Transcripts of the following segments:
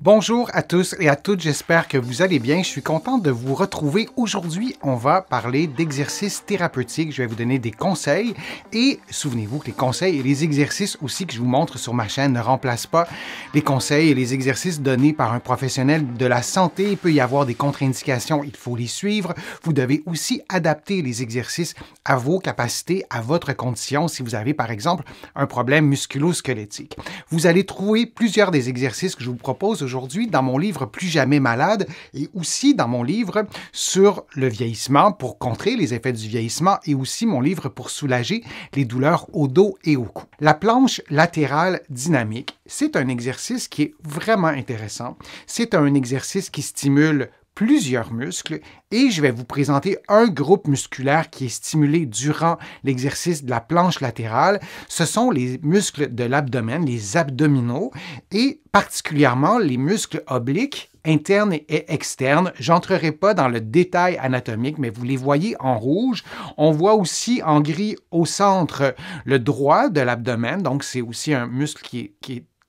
Bonjour à tous et à toutes, j'espère que vous allez bien. Je suis content de vous retrouver. Aujourd'hui, on va parler d'exercices thérapeutiques. Je vais vous donner des conseils et souvenez-vous que les conseils et les exercices aussi que je vous montre sur ma chaîne ne remplacent pas les conseils et les exercices donnés par un professionnel de la santé. Il peut y avoir des contre-indications, il faut les suivre. Vous devez aussi adapter les exercices à vos capacités, à votre condition. Si vous avez par exemple un problème musculo-squelettique, vous allez trouver plusieurs des exercices que je vous propose aujourd'hui dans mon livre Plus jamais malade et aussi dans mon livre sur le vieillissement pour contrer les effets du vieillissement et aussi mon livre pour soulager les douleurs au dos et au cou. La planche latérale dynamique, c'est un exercice qui est vraiment intéressant. C'est un exercice qui stimule plusieurs muscles et je vais vous présenter un groupe musculaire qui est stimulé durant l'exercice de la planche latérale. Ce sont les muscles de l'abdomen, les abdominaux et particulièrement les muscles obliques internes et externes. J'entrerai pas dans le détail anatomique, mais vous les voyez en rouge. On voit aussi en gris au centre le droit de l'abdomen, donc c'est aussi un muscle qui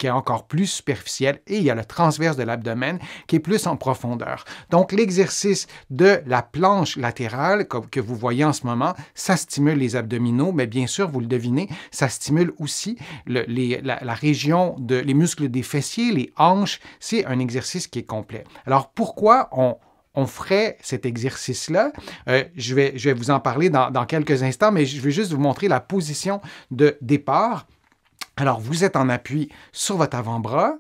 est encore plus superficiel, et il y a le transverse de l'abdomen qui est plus en profondeur. Donc, l'exercice de la planche latérale, comme que vous voyez en ce moment, ça stimule les abdominaux, mais bien sûr, vous le devinez, ça stimule aussi la région les muscles des fessiers, les hanches. C'est un exercice qui est complet. Alors, pourquoi on ferait cet exercice-là? Je vais vous en parler dans quelques instants, mais je vais juste vous montrer la position de départ. Alors, vous êtes en appui sur votre avant-bras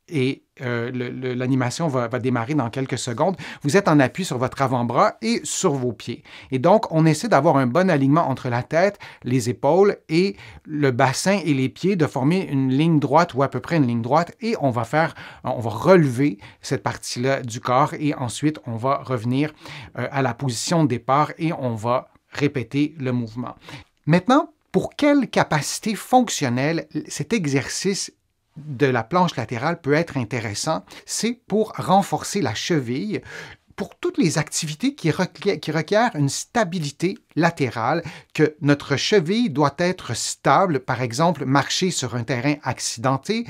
et l'animation va démarrer dans quelques secondes. Vous êtes en appui sur votre avant-bras et sur vos pieds. Et donc, on essaie d'avoir un bon alignement entre la tête, les épaules et le bassin et les pieds, de former une ligne droite ou à peu près une ligne droite. Et on va relever cette partie-là du corps et ensuite, on va revenir à la position de départ et on va répéter le mouvement. Maintenant, pour quelle capacité fonctionnelle cet exercice de la planche latérale peut être intéressant? C'est pour renforcer la cheville, pour toutes les activités qui requièrent une stabilité latérale, que notre cheville doit être stable, par exemple, marcher sur un terrain accidenté,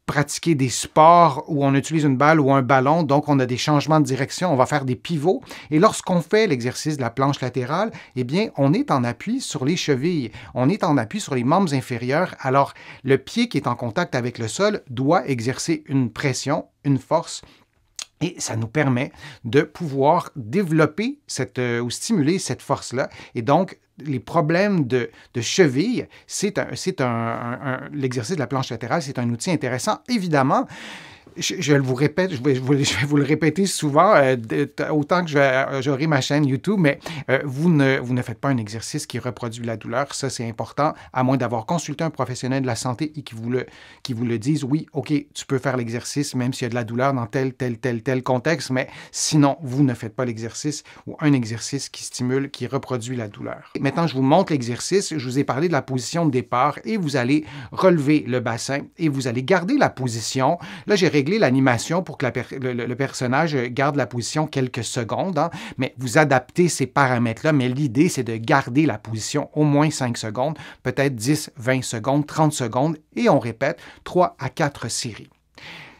pratiquer des sports où on utilise une balle ou un ballon, donc on a des changements de direction, on va faire des pivots. Et lorsqu'on fait l'exercice de la planche latérale, eh bien, on est en appui sur les chevilles, on est en appui sur les membres inférieurs. Alors, le pied qui est en contact avec le sol doit exercer une pression, une force. Et ça nous permet de pouvoir développer ou stimuler cette force-là. Et donc, les problèmes de cheville, l'exercice de la planche latérale, c'est un outil intéressant. Évidemment, je vous répète, je vais vous le répéter souvent, autant que j'aurai ma chaîne YouTube, mais vous ne faites pas un exercice qui reproduit la douleur. Ça, c'est important, à moins d'avoir consulté un professionnel de la santé et qui vous le dise, oui, OK, tu peux faire l'exercice, même s'il y a de la douleur dans tel contexte, mais sinon, vous ne faites pas l'exercice ou un exercice qui stimule, qui reproduit la douleur. Et maintenant, je vous montre l'exercice. Je vous ai parlé de la position de départ et vous allez relever le bassin et vous allez garder la position. Là, j'ai réglé l'animation pour que le personnage garde la position quelques secondes, hein, mais vous adaptez ces paramètres-là, mais l'idée, c'est de garder la position au moins 5 secondes, peut-être 10, 20 secondes, 30 secondes, et on répète 3 à 4 séries.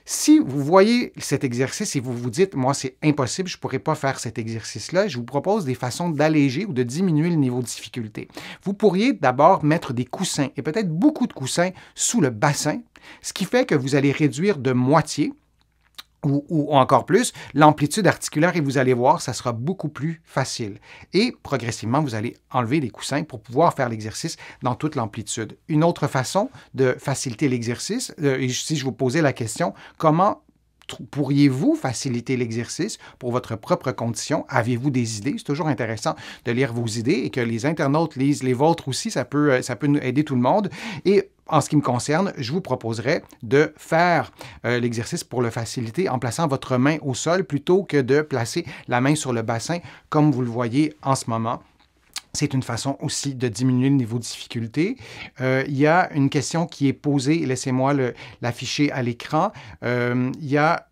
Si vous voyez cet exercice et vous vous dites, moi, c'est impossible, je ne pourrais pas faire cet exercice-là, je vous propose des façons d'alléger ou de diminuer le niveau de difficulté. Vous pourriez d'abord mettre des coussins, et peut-être beaucoup de coussins, sous le bassin, ce qui fait que vous allez réduire de moitié ou encore plus, l'amplitude articulaire et vous allez voir, ça sera beaucoup plus facile. Et progressivement, vous allez enlever les coussins pour pouvoir faire l'exercice dans toute l'amplitude. Une autre façon de faciliter l'exercice, si je vous posais la question, comment pourriez-vous faciliter l'exercice pour votre propre condition? Avez-vous des idées? C'est toujours intéressant de lire vos idées et que les internautes lisent les vôtres aussi. Ça peut aider tout le monde. Et en ce qui me concerne, je vous proposerais de faire l'exercice pour le faciliter en plaçant votre main au sol plutôt que de placer la main sur le bassin comme vous le voyez en ce moment. C'est une façon aussi de diminuer le niveau de difficulté. Il y a une question qui est posée, laissez-moi l'afficher à l'écran. Il y a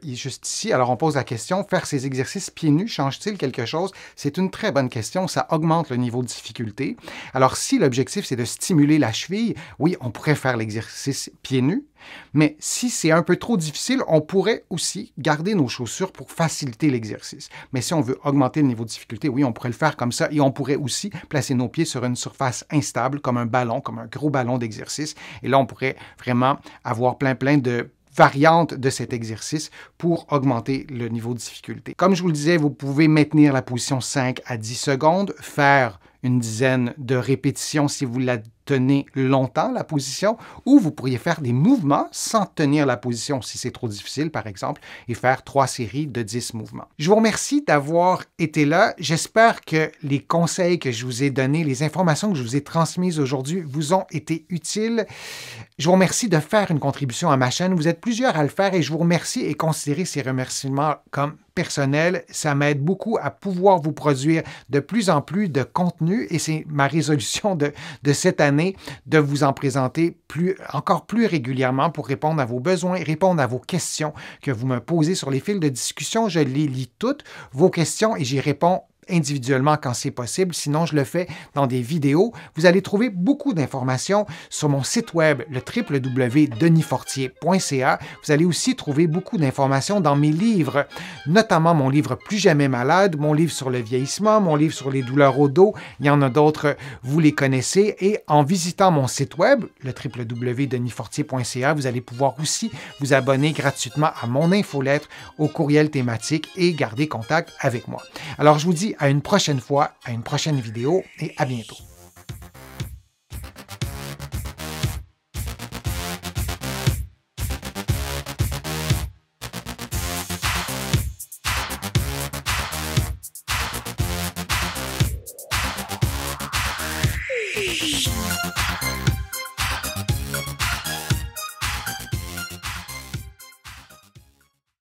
juste ici. Alors, on pose la question, faire ces exercices pieds nus change-t-il quelque chose? C'est une très bonne question. Ça augmente le niveau de difficulté. Alors, si l'objectif, c'est de stimuler la cheville, oui, on pourrait faire l'exercice pieds nus. Mais si c'est un peu trop difficile, on pourrait aussi garder nos chaussures pour faciliter l'exercice. Mais si on veut augmenter le niveau de difficulté, oui, on pourrait le faire comme ça et on pourrait aussi placer nos pieds sur une surface instable, comme un ballon, comme un gros ballon d'exercice. Et là, on pourrait vraiment avoir plein de variantes de cet exercice pour augmenter le niveau de difficulté. Comme je vous le disais, vous pouvez maintenir la position 5 à 10 secondes, faire une dizaine de répétitions si vous la tenez longtemps, la position, ou vous pourriez faire des mouvements sans tenir la position si c'est trop difficile, par exemple, et faire 3 séries de 10 mouvements. Je vous remercie d'avoir été là. J'espère que les conseils que je vous ai donnés, les informations que je vous ai transmises aujourd'hui vous ont été utiles. Je vous remercie de faire une contribution à ma chaîne. Vous êtes plusieurs à le faire et je vous remercie et considérez ces remerciements comme personnels. Ça m'aide beaucoup à pouvoir vous produire de plus en plus de contenu et c'est ma résolution de cette année de vous en présenter encore plus régulièrement pour répondre à vos besoins et répondre à vos questions que vous me posez sur les fils de discussion. Je les lis toutes, vos questions, et j'y réponds individuellement quand c'est possible, sinon je le fais dans des vidéos. Vous allez trouver beaucoup d'informations sur mon site web, le www.denisfortier.ca. Vous allez aussi trouver beaucoup d'informations dans mes livres, notamment mon livre Plus jamais malade, mon livre sur le vieillissement, mon livre sur les douleurs au dos. Il y en a d'autres, vous les connaissez. Et en visitant mon site web, le www.denisfortier.ca, vous allez pouvoir aussi vous abonner gratuitement à mon infolettre, au courriel thématique et garder contact avec moi. Alors, je vous dis à une prochaine fois, à une prochaine vidéo et à bientôt.